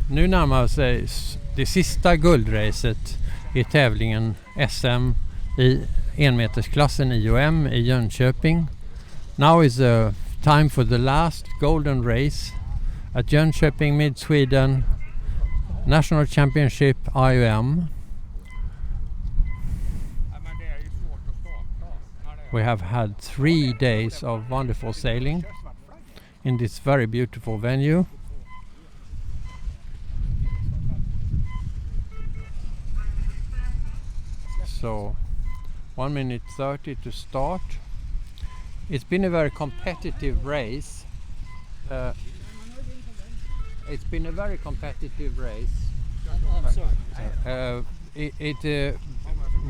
Nu närmar sig det sista guldracet i tävlingen SM i enmetersklassen IOM i Jönköping. Now is the time for the last golden race at Jönköping Mid-Sweden National Championship IOM. We have had 3 days of wonderful sailing in this very beautiful venue. So 1 minute 30 to start. It's been a very competitive race.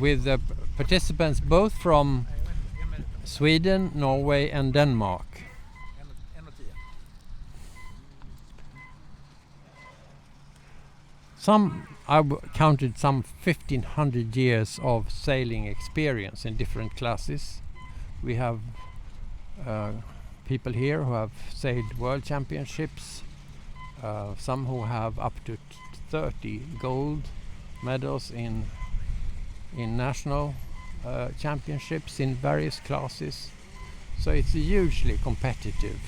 With participants both from Sweden, Norway and Denmark. Counted some 1,500 years of sailing experience in different classes. We have people here who have sailed world championships, some who have up to 30 gold medals in national championships in various classes. So it's a hugely competitive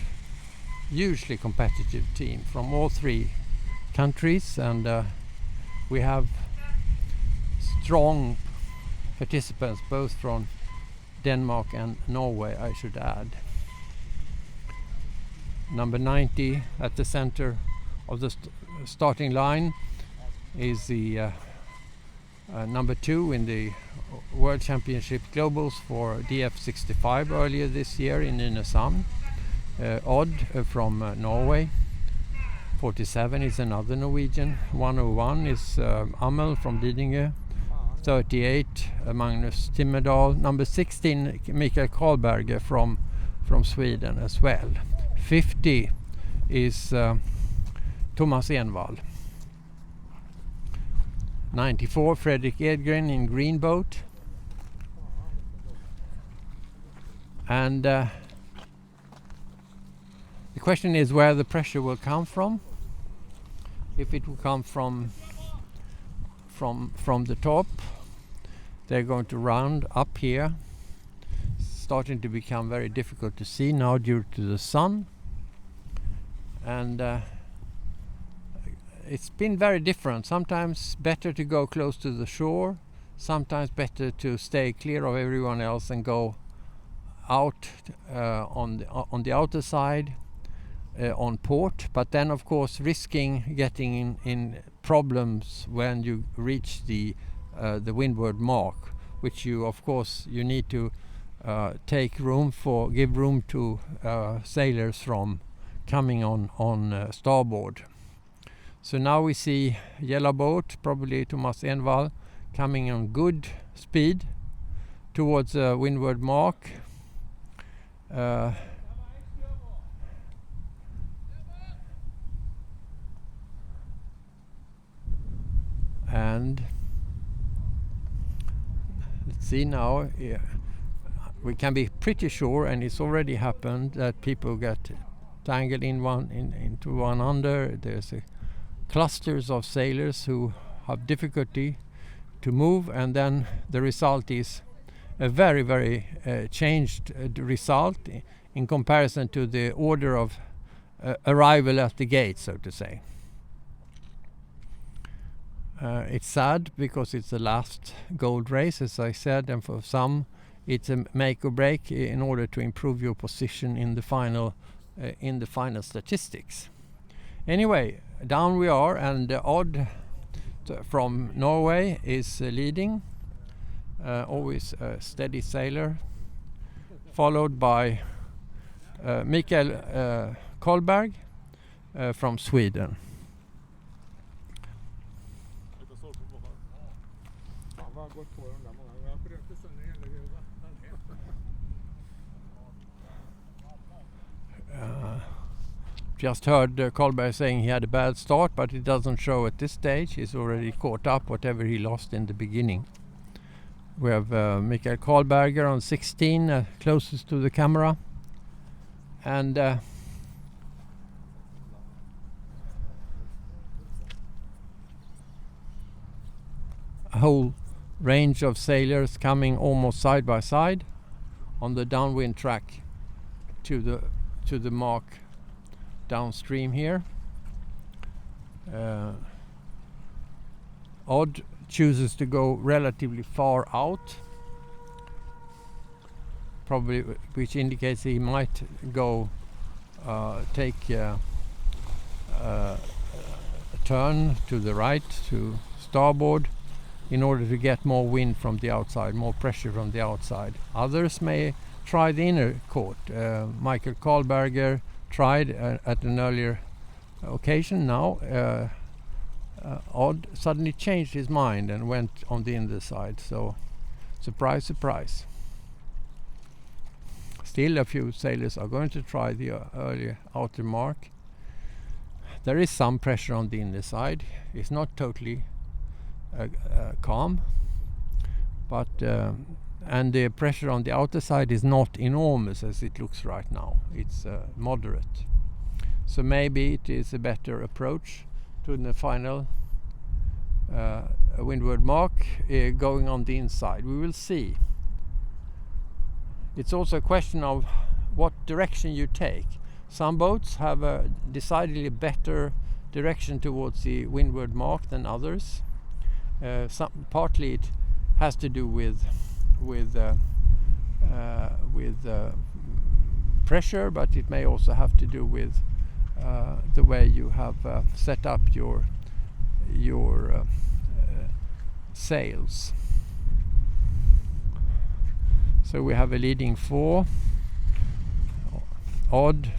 team from all 3 countries, and we have strong participants both from Denmark and Norway, I should add. Number 90 at the center of the starting line is the number 2 in the World Championship Globals for DF65 earlier this year in Nynäshamn. Odd from Norway. 47 is another Norwegian. 101 is Amel from Lidingö. 38 Magnus Timmerdal. Number 16 Michael Carlberger from Sweden as well. 50 is Thomas Envall. 94 Fredrik Edgren in green boat. And the question is where the pressure will come from. If it will come from the top, they're going to round up here, starting to become very difficult to see now due to the sun. And it's been very different. Sometimes better to go close to the shore, sometimes better to stay clear of everyone else and go out on the outer side on port, but then of course risking getting in problems when you reach the windward mark, which you need to give room to sailors from coming on starboard. So now we see yellow boat, probably Thomas Envall, coming on good speed towards the windward mark. And let's see now, we can be pretty sure, and it's already happened, that people get tangled into one under. There's clusters of sailors who have difficulty to move, and then the result is a very, very changed result in comparison to the order of arrival at the gate, so to say. It's sad because it's the last gold race, as I said, and for some it's a make or break in order to improve your position in the final statistics. Anyway, down we are, and Odd from Norway is leading, always a steady sailor, followed by Michael Collberg from Sweden. Just heard Collberg saying he had a bad start, but it doesn't show at this stage. He's already caught up whatever he lost in the beginning. We have Michael Carlberger on 16, closest to the camera. And a whole range of sailors coming almost side by side on the downwind track to the mark downstream here. Odd chooses to go relatively far out, probably, which indicates he might go take a turn to the right, to starboard, in order to get more wind from the outside, more pressure from the outside. Others may try the inner court. Michael Carlberger tried at an earlier occasion. Now Odd suddenly changed his mind and went on the inner side. So surprise, surprise. Still a few sailors are going to try the earlier outer mark. There is some pressure on the inner side. It's not totally calm, but and the pressure on the outer side is not enormous as it looks right now. It's moderate. So maybe it is a better approach to the final windward mark going on the inside. We will see. It's also a question of what direction you take. Some boats have a decidedly better direction towards the windward mark than others. Partly it has to do with pressure, but it may also have to do with the way you have set up your sails. So we have a leading 4, Odd,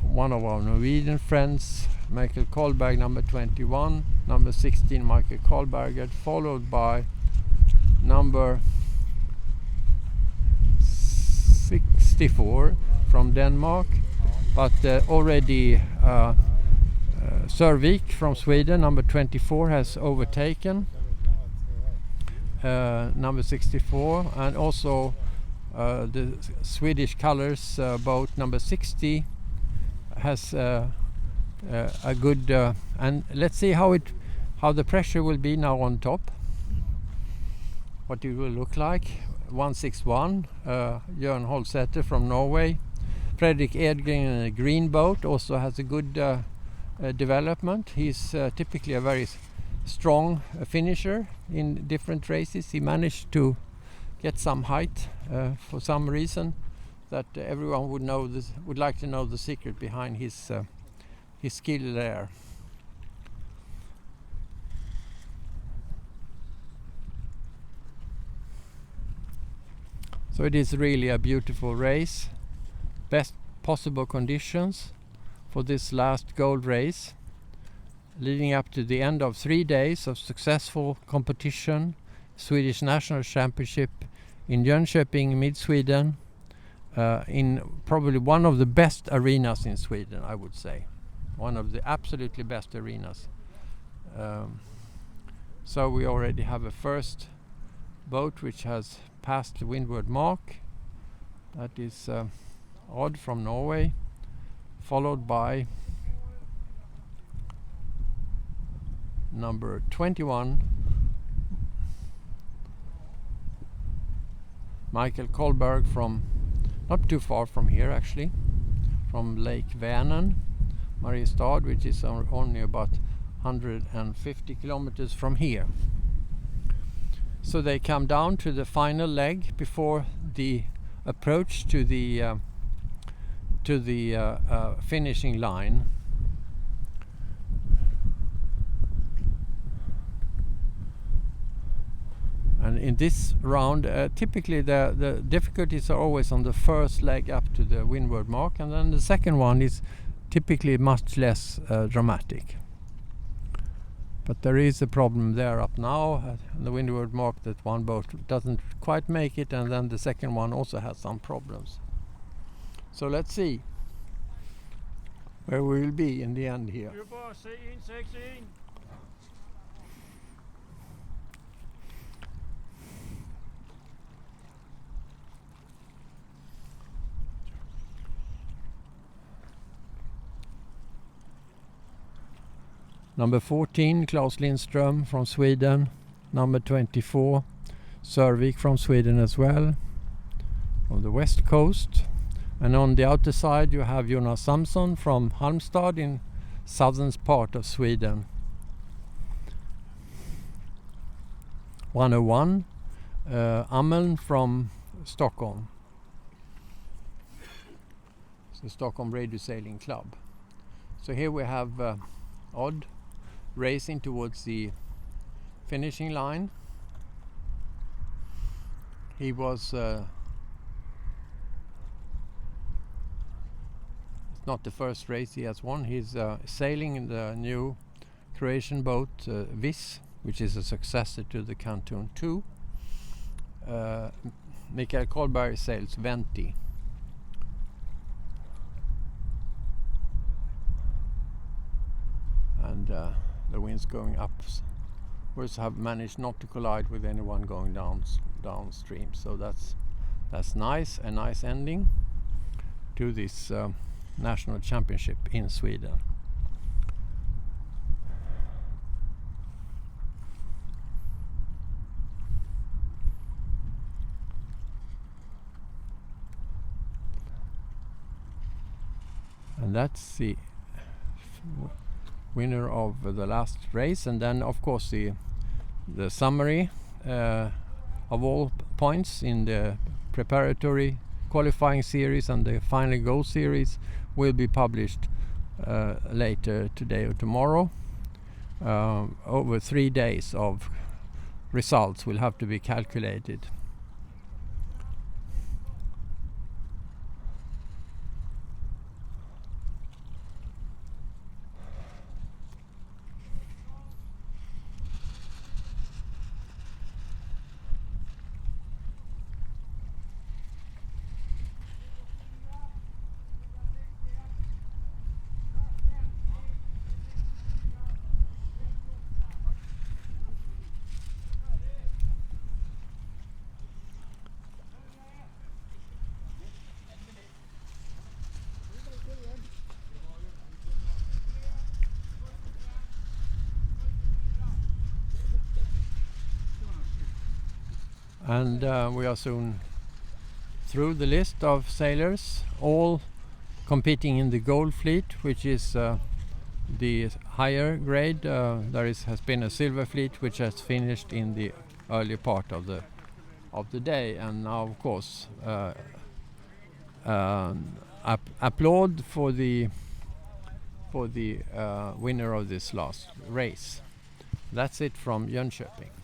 one of our Norwegian friends, Michael Collberg, number 21, number 16, Michael Carlberger, followed by number 64 from Denmark, but already Sörvik from Sweden, number 24, has overtaken number 64, and also the Swedish colors boat number 60 has a good and let's see how the pressure will be now on top, what it will look like. 161 Jørn Holsæter from Norway, Fredrik Edgren in a green boat also has a good development. He's typically a very strong finisher in different races. He managed to get some height for some reason that everyone would like to know the secret behind his skill there. So it is really a beautiful race. Best possible conditions for this last gold race, leading up to the end of 3 days of successful competition, Swedish National Championship in Jönköping, mid-Sweden, in probably one of the best arenas in Sweden, I would say. One of the absolutely best arenas. So we already have a first boat which has passed the windward mark. That is Odd from Norway, followed by number 21, Michael Collberg from not too far from here actually, from Lake Vänern, Mariestad, which is only about 150 kilometers from here. So they come down to the final leg before the approach to the finishing line. And in this round, typically the difficulties are always on the first leg up to the windward mark, and then the second one is typically much less dramatic. But there is a problem there up now at the windward mark, that one boat doesn't quite make it, and then the second one also has some problems. So let's see where we will be in the end here. Number 14, Claus Lindström from Sweden. Number 24, Sörvik from Sweden as well, on the west coast. And on the outer side you have Jonas Samson from Halmstad in southern part of Sweden. 101, Ameln from Stockholm. It's the Stockholm Radio Sailing Club. So here we have Odd racing towards the finishing line. He was it's not the first race he has won. He's sailing in the new Croatian boat VISS, which is a successor to the Canton 2. Michael Collberg sails Venti. And the wind's going up. We have managed not to collide with anyone going downstream, so that's nice. A nice ending to this national championship in Sweden. And that's the winner of the last race, and then of course the summary of all points in the preparatory qualifying series and the final go series will be published later today or tomorrow. Over 3 days of results will have to be calculated. And we are soon through the list of sailors, all competing in the gold fleet, which is the higher grade. There has been a silver fleet which has finished in the early part of the day, and now of course applaud for the winner of this last race. That's it from Jönköping.